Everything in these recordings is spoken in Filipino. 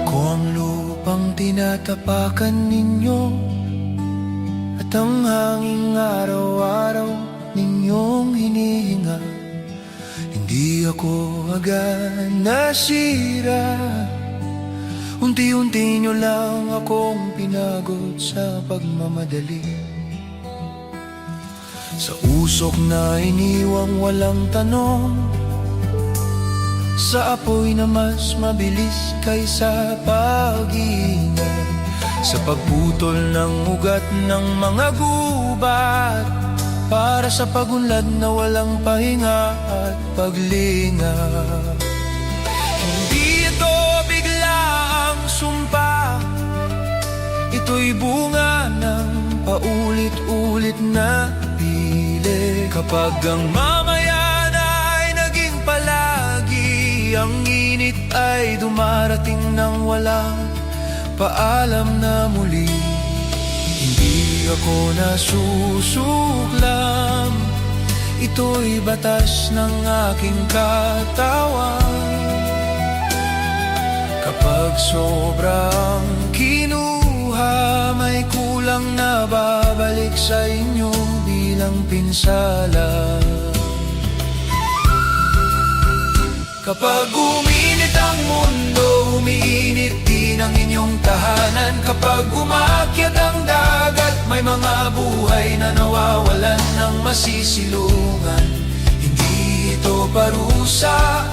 Ako ang lupang tinatapakan ninyo at ang hanging araw-araw ninyong hinihinga. Hindi ako agad nasira, unti-unti nyo lang akong pinagod sa pagmamadali. Sa usok na iniwang walang tanong, sa apoy na mas mabilis kaysa pag-iingat, sa pagputol ng ugat ng mga gubat, para sa pagunlad na walang pahinga at paglinga. Hindi ito biglaang sumpa, ito'y bunga ng paulit-ulit na pili. Kapag ang mamayan ay naging palagi, ang init ay dumarating ng walang paalam na muli. Hindi ako nasusuklam, ito'y batas ng aking katawan. Kapag sobrang kinuha, may kulang na babalik sa inyo bilang pinsala. Kapag uminit ang mundo, umiinit din ang inyong tahanan. Kapag umakyat ang dagat, may mga buhay na nawawalan ng masisilungan. Hindi ito parusa,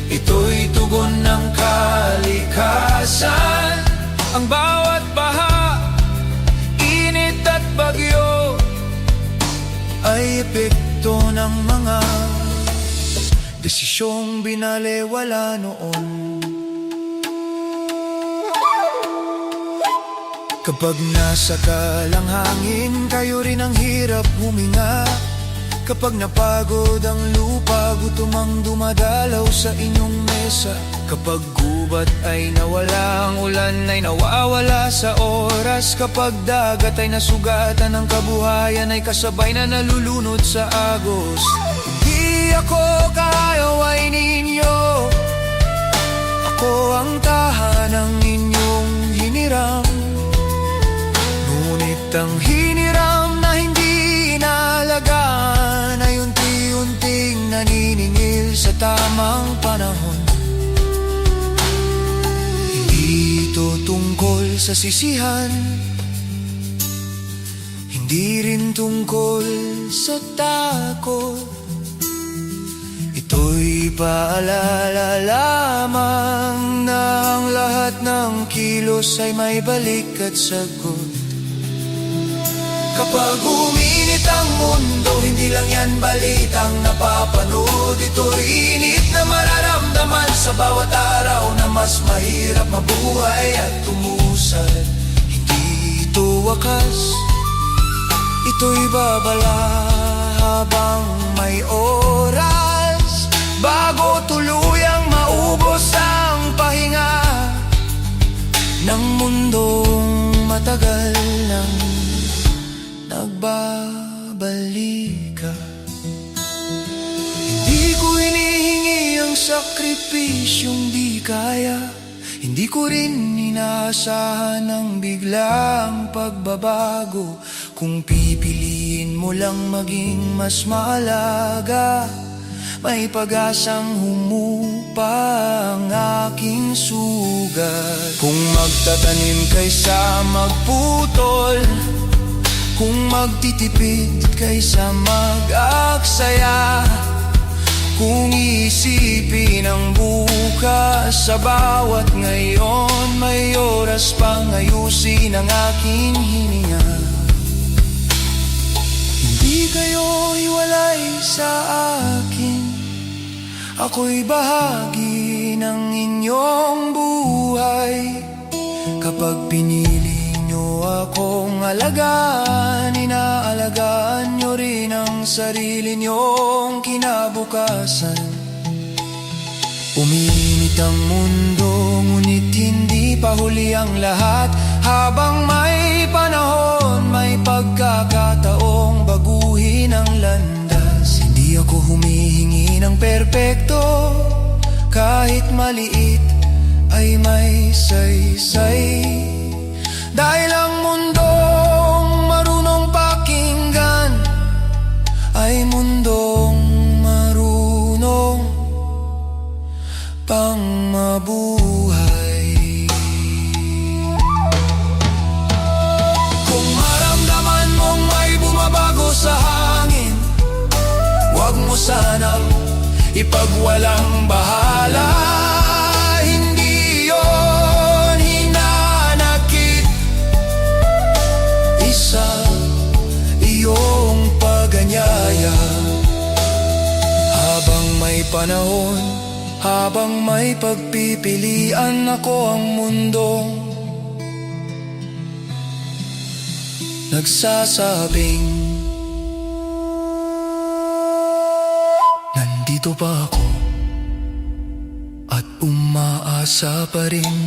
ito'y tugon ng kalikasan. Ang bawat baha, init at bagyo ay epekto ng mga desisyong binalewala noon. Kapag nasa kalanghangin, kayo rin ang hirap huminga. Kapag napagod ang lupa, gutom ang dumadalaw sa inyong mesa. Kapag gubat ay nawala, ang ulan ay nawawala sa oras. Kapag dagat ay nasugatan, ang kabuhayan ay kasabay na nalulunod sa agos. Hindi ako kaaway ninyo, ako ang tahanang inyong hiniram. Ngunit ang hiniram na hindi inalagaan ay unti-unting naniningil sa tamang panahon. Hindi ito tungkol sa sisihan, hindi rin tungkol sa takot. Ito'y paalala lamang na ang lahat ng kilos ay may balik at sagot. Kapag uminit ang mundo, hindi lang yan balitang napapanood. Ito'y init na mararamdaman sa bawat araw na mas mahirap mabuhay at tumusad. Hindi ito wakas, ito'y babala habang may oras, bago tuluyang maubos ang pahinga ng mundong matagal nang nagbabalikan. Hindi ko hinihingi ang sakripisyong di kaya, hindi ko rin inaasahan ang biglang pagbabago. Kung pipiliin mo lang maging mas maalaga, may pag-asang humupa ang aking sugat. Kung magtatanim kaysa magputol, kung magtitipid kaysa mag-aksaya, kung isipin ang bukas sa bawat ngayon, may oras pang ayusin ang aking hininga. Hindi kayo hiwalay sa akin, ako'y bahagi ng inyong buhay. Kapag pinili nyo akong alagaan, inaalagaan nyo rin ang sarili nyong kinabukasan. Uminit ang mundo, ngunit hindi pa huli ang lahat. Habang may panahon, may pagkakataong baguhin ang landas. Hindi ako humihingi ng perpekto, kahit maliit ay may saysay. Dahil ang mundong marunong pakinggan ay mundong marunong pang mabuhay. Kung maramdaman mong may bumabago sa hangin, huwag mo sanang ipagwalang bahala. Hindi yon hinanakit, isa iyong paganyaya. Habang may panahon, habang may pagpipilian, ako ang mundong nagsasabing nandito pa ako at umaasa pa rin.